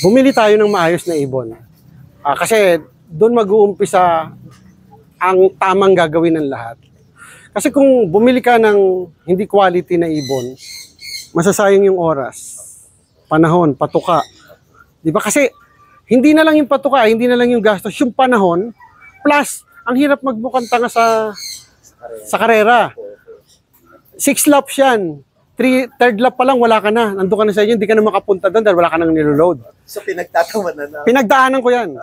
bumili tayo ng maayos na ibon. Kasi doon mag-uumpisa ang tamang gagawin ng lahat. Kasi kung bumili ka ng hindi quality na ibon, masasayang yung oras, panahon, patuka. Di ba? Kasi hindi na lang yung patuka, hindi na lang yung gastos, yung panahon, plus ang hirap magmukhang tanga sa karera. 6 laps yan. Third lap pa lang, wala ka na. Nandun ka na sa inyo, hindi ka na makapunta doon dahil wala ka nang niloload. So pinagtatawanan na. Pinagdaanan ko yan.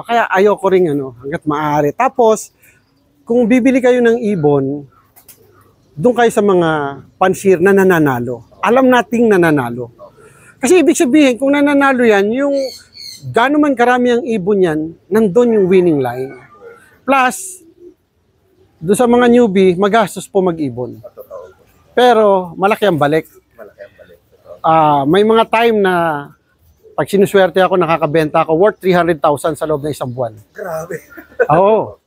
Kaya ayoko rin hanggat maaari. Tapos, kung bibili kayo ng ibon, doon kayo sa mga pansir na nananalo. Alam nating nananalo. Kasi ibig sabihin, kung nananalo yan, yung gano'n man karami ang ibon yan, nandun yung winning line. Plus, doon sa mga newbie, magastos po mag-ibon. Pero malaki ang balik. May mga time na pag sinuswerte ako, nakakabenta ako worth 300,000 sa loob ng isang buwan. Grabe. Oo.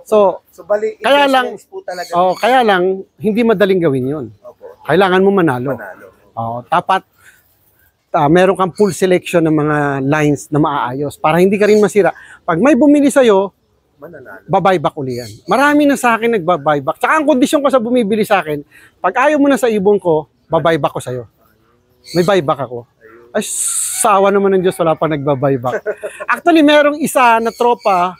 So bali, kaya lang, po talaga. kaya lang, hindi madaling gawin yun. Kailangan mo manalo. Dapat meron kang full selection ng mga lines na maaayos para hindi ka rin masira. Pag may bumili sa'yo, babuyback uli yan. Marami na sa akin nagbabuyback. Tsaka ang kondisyon ko sa bumibili sa akin, pag ayaw mo na sa ibon ko, babuyback ko sa'yo. May buyback ako. Ay, sawa naman ng Diyos, wala pa nagbabuyback. Actually, merong isa na tropa,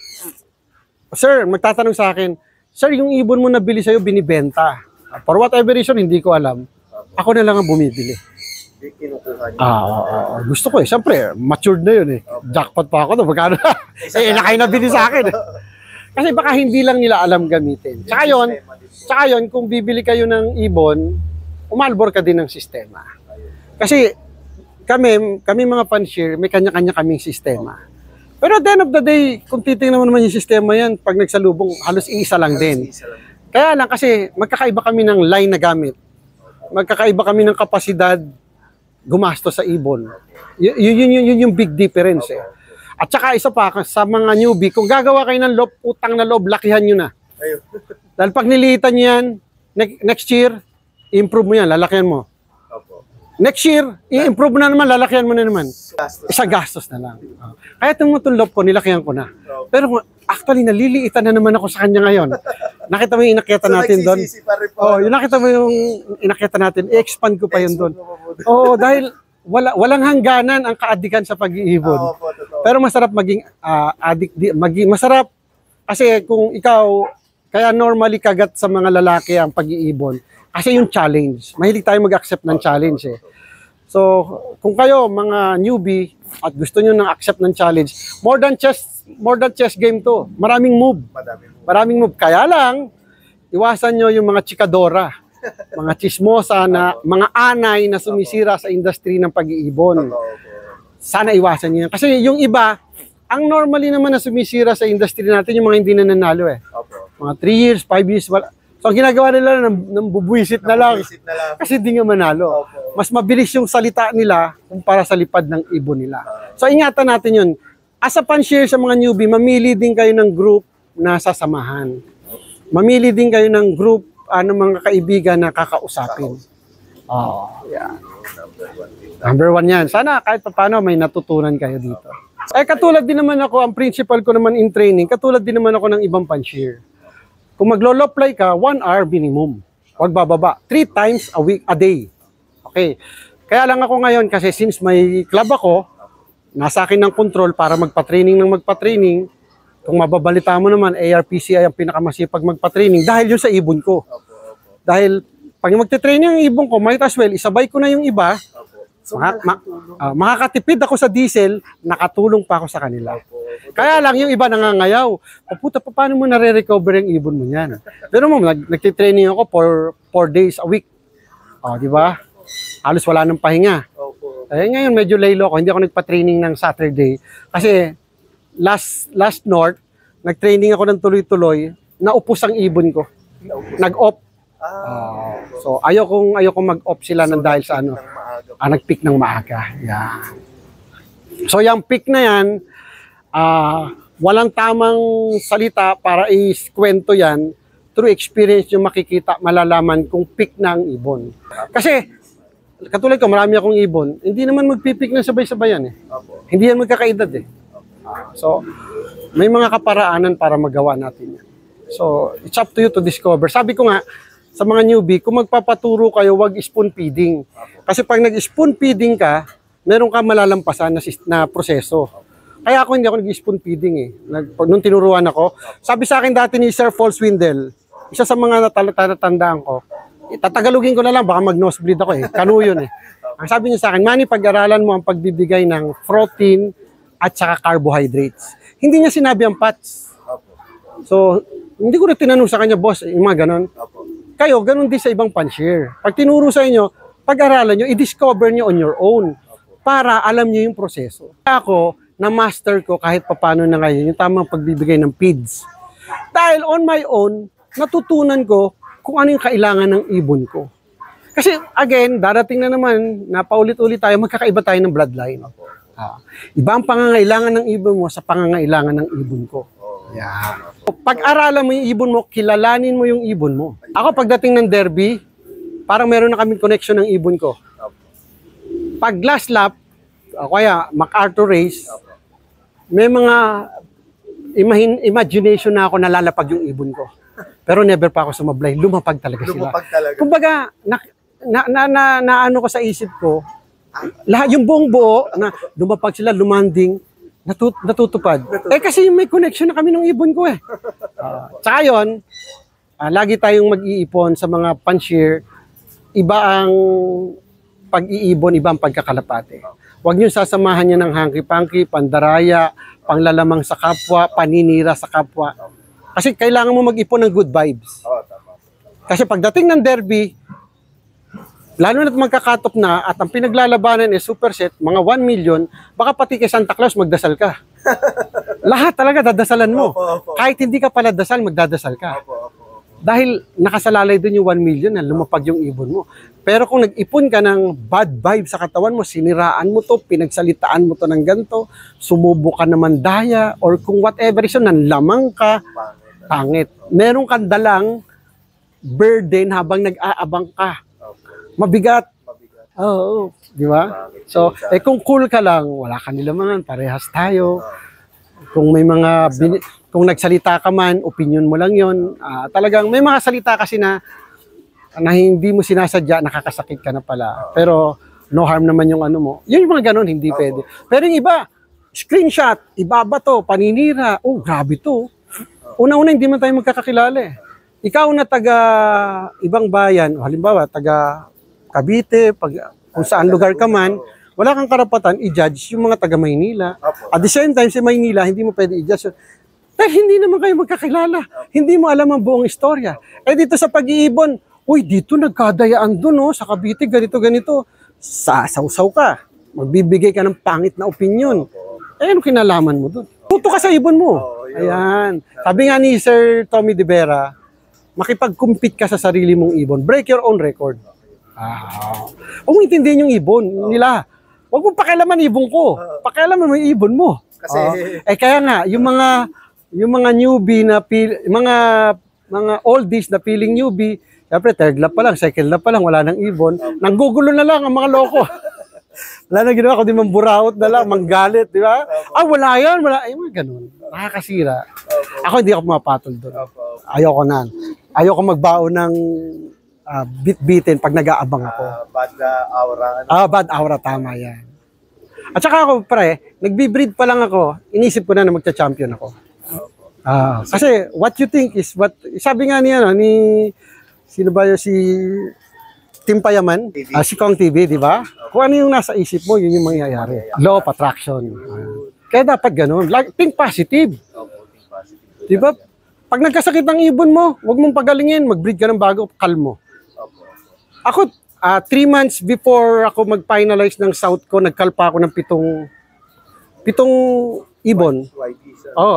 sir, magtatanong sa akin, sir, yung ibon mo nabili sa'yo, binibenta. For whatever reason, hindi ko alam. Ako na lang ang bumibili. Gusto ko siyempre, matured na yun Jackpot pa ako. Magkano? Nakay nabili sa akin. Kasi baka hindi lang nila alam gamitin. Tsaka yun, kung bibili kayo ng ibon, umalbor ka din ng sistema. Kasi kami mga fanshier, may kanya-kanya kaming sistema. Pero at the end of the day, kung titingnan mo naman yung sistema yan, pag nagsalubong, halos iisa lang din. Kaya lang kasi magkakaiba kami ng line na gamit. Magkakaiba kami ng kapasidad gumasto sa ibon. Yun yung big difference At saka isa pa, sa mga newbie, kung gagawa kayo ng utang na loob, lakihan nyo na. Dahil pag nilitan nyo yan, next year, i-improve mo yan, lalakihan mo. Next year, i-improve na naman, lalakihan mo na naman. Isa gastos na lang. Kaya itong mutulop ko, nilakihan ko na. Pero actually, naliliitan na naman ako sa kanya ngayon. Nakita mo yung inakyata natin doon? Yung nakita mo yung inakyata natin, i-expand ko pa yun doon. Dahil walang hangganan ang kaadikan sa pag-iibon. Pero masarap maging addict, masarap kasi kung ikaw, kaya normally kagat sa mga lalaki ang pag-iibon. Kasi yung challenge. Mahilig tayo mag-accept ng challenge So, kung kayo mga newbie at gusto nyo nang accept ng challenge, more than chess game to. Maraming move. Kaya lang, iwasan nyo yung mga chikadora, mga chismosa na mga anay na sumisira sa industry ng pag-iibon. Sana iwasan nyo yan. Kasi yung iba, ang normally naman na sumisira sa industry natin, yung mga hindi na nanalo Mga 3 years, 5 years, wala. So, ang ginagawa nila, nang bubuisit na lang. Kasi di nga manalo. Mas mabilis yung salita nila kumpara sa lipad ng ibon nila. So, ingatan natin yun. As a fanshier sa mga newbie, mamili din kayo ng group na sasamahan. Mamili din kayo ng group, mga kaibigan na kakausapin. Number 1 yan. Sana kahit paano may natutunan kayo dito. Katulad din naman ako, ang principal ko naman in training, katulad din naman ako ng ibang fanshier. Kung maglo-low-fly ka, 1 hour minimum. Huwag bababa. 3 times a day. Okay. Kaya lang ako ngayon kasi since may club ako, nasa akin ng control para magpa-training ng magpa-training. Kung mababalita mo naman, ARPC ay ang pinakamasipag magpa-training dahil yun sa ibon ko. Dahil pag magte-training ang ibon ko, might as well, isabay ko na yung iba. Makakatipid ako sa diesel, nakatulong pa ako sa kanila. Kaya lang yung iba nangangayaw. Puta, paano mo nare-recover yung ibon mo niyan? Pero nagtitraining ako for 4 days a week. Di ba? Halos wala nang pahinga. Ngayon medyo laylo ako, hindi ako nagpa-training ng Saturday. Kasi last North, nag-training ako ng tuloy-tuloy, naupos ang ibon ko. Nag-off. So ayokong mag-off sila ng dahil sa nag-pick ng maaga. So yung pick na yan, walang tamang salita para i-kwento yan. Through experience yung makikita, malalaman kung pick na ang ibon. Kasi katulad ko, marami akong ibon, hindi naman magpipik na sabay-sabayan eh. Opo. Hindi yan magkakaedad eh. So, may mga kaparaanan para magawa natin yan. So, it's up to you to discover. Sabi ko nga, sa mga newbie, kung magpapaturo kayo, wag spoon feeding. Kasi pag nag-spoon feeding ka, meron ka malalampasan na proseso. Kaya ako hindi ako nag-spoon feeding eh. Nung tinuruan ako, sabi sa akin dati ni Sir Folswindel, isa sa mga natatandaan ko, tatagalugin ko na lang, baka mag-nosebleed ako eh. Kanu yun eh. Ang sabi niya sa akin, Manny, pag-aralan mo ang pagbibigay ng protein at saka carbohydrates. Hindi niya sinabi ang fats. So, hindi ko na tinanong sa kanya, boss, yung mga ganon. Kayo, ganon din sa ibang panshare. Pag tinuro sa inyo, pag-aralan nyo, i-discover nyo on your own para alam nyo yung proseso. Ako, na-master ko kahit papano na ngayon yung tamang pagbibigay ng feeds. Dahil on my own, natutunan ko kung ano yung kailangan ng ibon ko. Kasi again, darating na naman, napaulit-ulit tayo, magkakaiba tayo ng bloodline. Iba ang pangangailangan ng ibon mo sa pangangailangan ng ibon ko. Yeah. Pag-aralan mo yung ibon mo, kilalanin mo yung ibon mo. Ako pagdating ng derby, parang meron na kaming connection ng ibon ko. Pag last lap, kaya MacArthur race, may mga imagination na ako nalalapag yung ibon ko. Pero never pa ako sumablay, lumapag talaga sila. Lumapag talaga. Kumbaga, ano ko sa isip ko, lahat yung buong buo na lumapag sila, lumanding, natutupad. Eh kasi may connection na kami ng ibon ko eh. Tsaka yun, lagi tayong mag-iipon sa mga panshare, iba ang pag-iibon, iba ang pagkakalapate. Huwag niyo sasamahan niyo ng hangki-pangki, pandaraya, panglalamang sa kapwa, paninira sa kapwa. Kasi kailangan mo mag-ipon ng good vibes. Kasi pagdating ng derby, lalo na't magkakatop na at ang pinaglalabanan is superset, mga 1 million, baka pati kay Santa Claus magdasal ka. Lahat talaga dadasalan mo. Kahit hindi ka pala dasal, magdadasal ka. Dahil nakasalalay dun yung 1 million na lumapag yung ibon mo. Pero kung nag-ipon ka ng bad vibe sa katawan mo, siniraan mo to, pinagsalitaan mo to ng ganito, sumubo ka naman daya, or kung whatever reason, nanlamang ka, pangit. Meron kang dalang burden habang nag-aabang ka. Mabigat. Oo, di ba? So, kung cool ka lang, wala ka nilamangan, parehas tayo. Kung may mga, kung nagsalita ka man, opinion mo lang yon. Talagang may mga salita kasi na hindi mo sinasadya, nakakasakit ka na pala. Pero no harm naman yung ano mo. Yung mga ganun, hindi pwede. Pero yung iba, screenshot, ibaba to, paninira. Oh, grabe to. Una-una, hindi man tayo magkakakilala eh. Ikaw na taga ibang bayan, halimbawa, taga Cavite, kung saan lugar ka man, wala kang karapatan i-judge yung mga taga Maynila. At the same time, si Maynila, hindi mo pwede i-judge. Dahil hindi naman kayo magkakilala. Hindi mo alam ang buong istorya. Eh dito sa pag-iibon, uy, dito nagkadayaan doon, sa Cavite, ganito. Sasaw-saw ka. Magbibigay ka ng pangit na opinion. Eh, ano kinalaman mo doon? Tuto ka sa ibon mo. Ayan. Sabi nga ni Sir Tommy De Vera, makipag-compete ka sa sarili mong ibon. Break your own record. Huwag mo intindihin yung ibon nila. Huwag mo pakialaman ibon ko. Pakialaman mo yung ibon mo. Kasi kaya nga yung mga newbie na mga oldies na feeling newbie, syempre third lap pa lang, second lap pa lang, wala nang ibon. Nanggugulo na lang ang mga loko. Wala na ginawa kundi mamburaot na lang, manggalit, di ba? Wala yan, wala. Ay, mga ganun. Nakakasira. Ako hindi ako mapatol doon. Ayoko na. Ayoko magbaon ng bit-bitin pag nag-aabang ako. bad aura. Bad aura, tama yan. At saka ako, pre, nagbi-breed pa lang ako, inisip ko na magcha-champion ako. Kasi what you think is what, sabi nga niya, ni sino ba yun, si Tim Payaman, si Kong TV, di ba? Kung ano yung nasa isip mo, yun yung mangyayari. Law of attraction. Kaya dapat ganun. Think positive. Di ba? Pag nagkasakit ng ibon mo, huwag mong pagalingin, mag-breed ka ng bago, kalmo. Ako, 3 months before ako mag-finalize ng South ko, nagkalpa ako ng pitong ibon.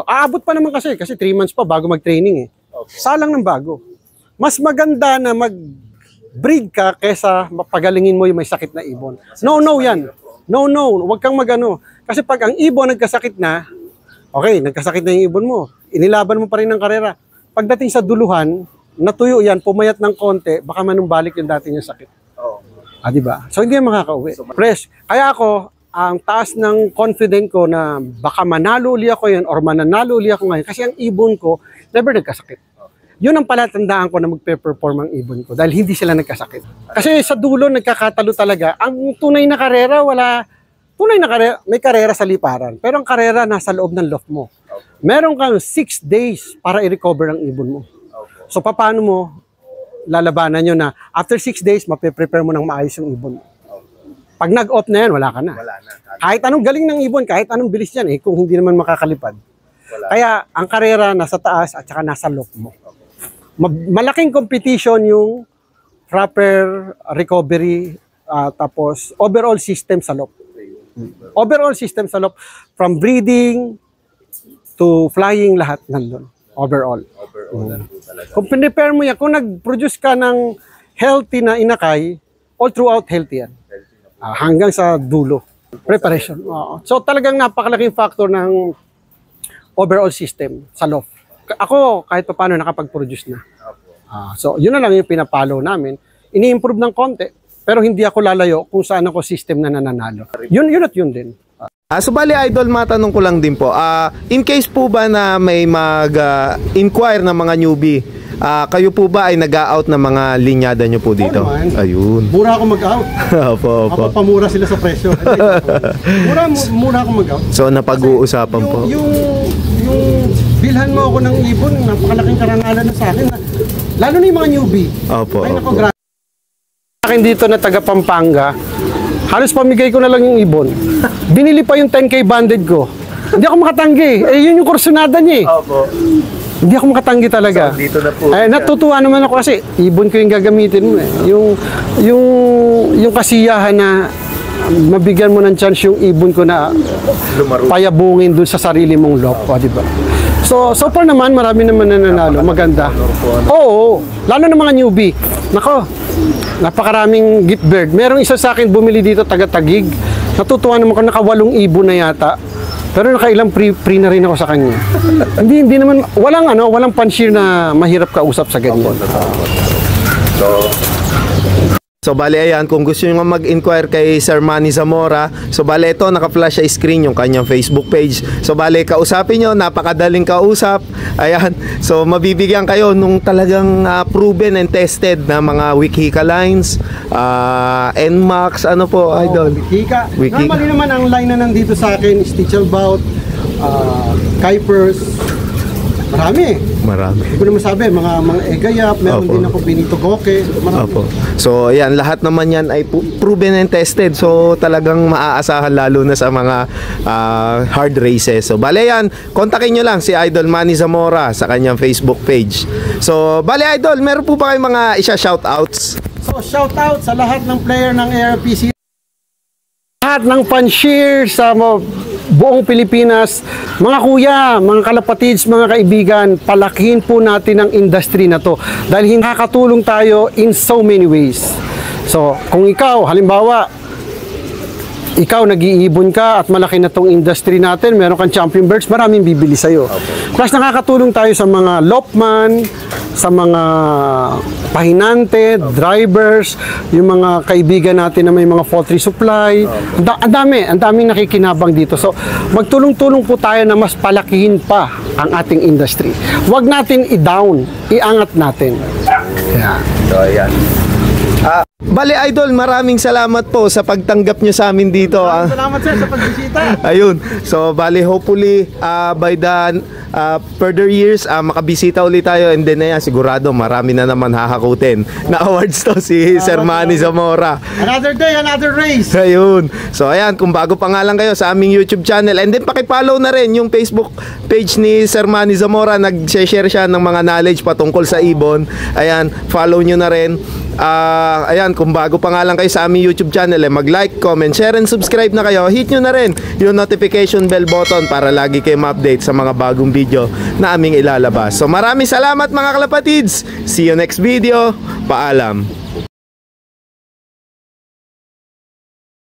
Aabot pa naman kasi 3 months pa bago mag-training eh. Salang ng bago. Mas maganda na mag-breed ka kesa mapagalingin mo yung may sakit na ibon. No yan. No, huwag kang magano. Kasi pag ang ibon nagkasakit na, okay, nagkasakit na yung ibon mo, inilaban mo pa rin ng karera. Pagdating sa duluhan, natuyo yan, pumayat ng konti, baka manumbalik yung dati niyang sakit. Di ba? So, hindi yan makakauwi. Fresh. Kaya ako, ang taas ng confident ko na baka manalo uli ako yun or mananalo uli ako ngayon kasi ang ibon ko never nagkasakit. Yun ang palatandaan ko na magpe-perform ang ibon ko dahil hindi sila nagkasakit. Kasi sa dulo nagkakatalo talaga. Ang tunay na karera, may karera sa liparan. Pero ang karera nasa loob ng loft mo. Meron kang 6 days para i-recover ang ibon mo. So paano mo lalabanan nyo na after 6 days, mape-prepare mo ng maayos yung ibon mo. Pag nag-off na yan, wala ka na. Kahit anong galing ng ibon, kahit anong bilis yan kung hindi naman makakalipad. Kaya ang karera nasa taas at saka nasa loft mo. Malaking competition yung proper recovery tapos overall system sa loft. Overall system sa loft from breeding to flying lahat nandun. Overall. Kung prepare mo yan, kung nag-produce ka ng healthy na inakay, all throughout healthy yan. Hanggang sa dulo. Preparation. So talagang napakalaking factor ng overall system sa loft. Ako kahit pa paano nakapag-produce na. So yun na lang yung pinapalo namin. Ini-improve ng konti, pero hindi ako lalayo kung saan ako system na nananalo. Yun at yun din. So bali idol, matanong ko lang din po. In case po ba na may mag-inquire ng mga newbie, kayo po ba ay nag-out ng mga linyada nyo po dito? Ayun. Mura ako mag-out. Opo. Mapapamura sila sa presyo. Mura ako mag-out. So napag-uusapan po. Yung bilhan mo ako ng ibon, napakalaking karangalan na sa akin. Lalo na yung mga newbie. Opo. Ay nako, grabe. Akin dito na taga Pampanga, halos pamigay ko na lang yung ibon. Binili pa yung 10K banded ko. Hindi ako makatanggi. Yun yung kursunada niya Opo. Hindi ako makatanggi talaga. So, dito na po. Natutuwa naman ako kasi ibon ko yung gagamitin mo Yung kasiyahan na mabigyan mo ng chance yung ibon ko na payabungin dun sa sarili mong loft, di ba? So far naman, marami naman nananalo. Maganda. Oo, lalo na mga newbie. Nako, napakaraming gift bird. Merong isa sa akin bumili dito, taga-Tagig. Natutuwa naman ko, naka-8 ibon na yata. Pero nakailang free na rin ako sa kanya. hindi naman, walang panshir na mahirap kausap sa ganyan. So bali ayan, kung gusto nyo mag-inquire kay Sir Manny Zamora, so bali ito, naka-flash sa screen yung kanyang Facebook page. So bali, kausapin nyo, napakadaling kausap. Ayan, so mabibigyan kayo nung talagang proven and tested na mga Wikika lines, NMAX, ano po, idol? Wikika. Wikika. Normally naman ang line na nandito sa akin, Stitchelbout, Kuipers, marami. Hindi ko naman sabi, mga Egayap, meron din ako Benito Goke, marami. Opo. So ayan, lahat naman yan ay proven and tested. So talagang maaasahan lalo na sa mga hard races. So bale yan, kontakin nyo lang si Idol Manny Zamora sa kanyang Facebook page. So bale idol, meron po ba kayong mga shoutouts? So shoutout sa lahat ng player ng ARPC, lahat ng pan-cheer sa buong Pilipinas, mga kuya, mga kalapatids, mga kaibigan, palakihin po natin ang industry na to dahil nakakatulong tayo in so many ways. So, kung ikaw, halimbawa, ikaw nag-iibon ka at malaki na tong industry natin, meron kang champion birds, maraming bibili sa'yo. Plus, nakakatulong tayo sa mga lopman, sa mga pahinante, drivers, yung mga kaibigan natin na may mga poultry supply. Ang daming nakikinabang dito. So, magtulong-tulong po tayo na mas palakihin pa ang ating industry. Huwag natin i-down, iangat natin. Yeah. So, ayan. Bali idol, maraming salamat po sa pagtanggap nyo sa amin dito. Salamat sir sa pagbisita. Ayun. So bali hopefully by the further years makabisita ulit tayo, and then sigurado marami na naman hahakutin na awards to si Sir Manny Zamora. Another day, another race. Ayun. So ayan, kung bago pa nga lang kayo sa aming YouTube channel, and then paki-follow na rin yung Facebook page ni Sir Manny Zamora. Nag-share siya ng mga knowledge patungkol sa ibon. Ayan, follow nyo na rin. Ayan, kung bago pa nga lang kayo sa aming YouTube channel, mag-like, comment, share, and subscribe na kayo. Hit nyo na rin yung notification bell button para lagi kayo ma-update sa mga bagong video na aming ilalabas. So maraming salamat mga kalapatids. See you next video. Paalam.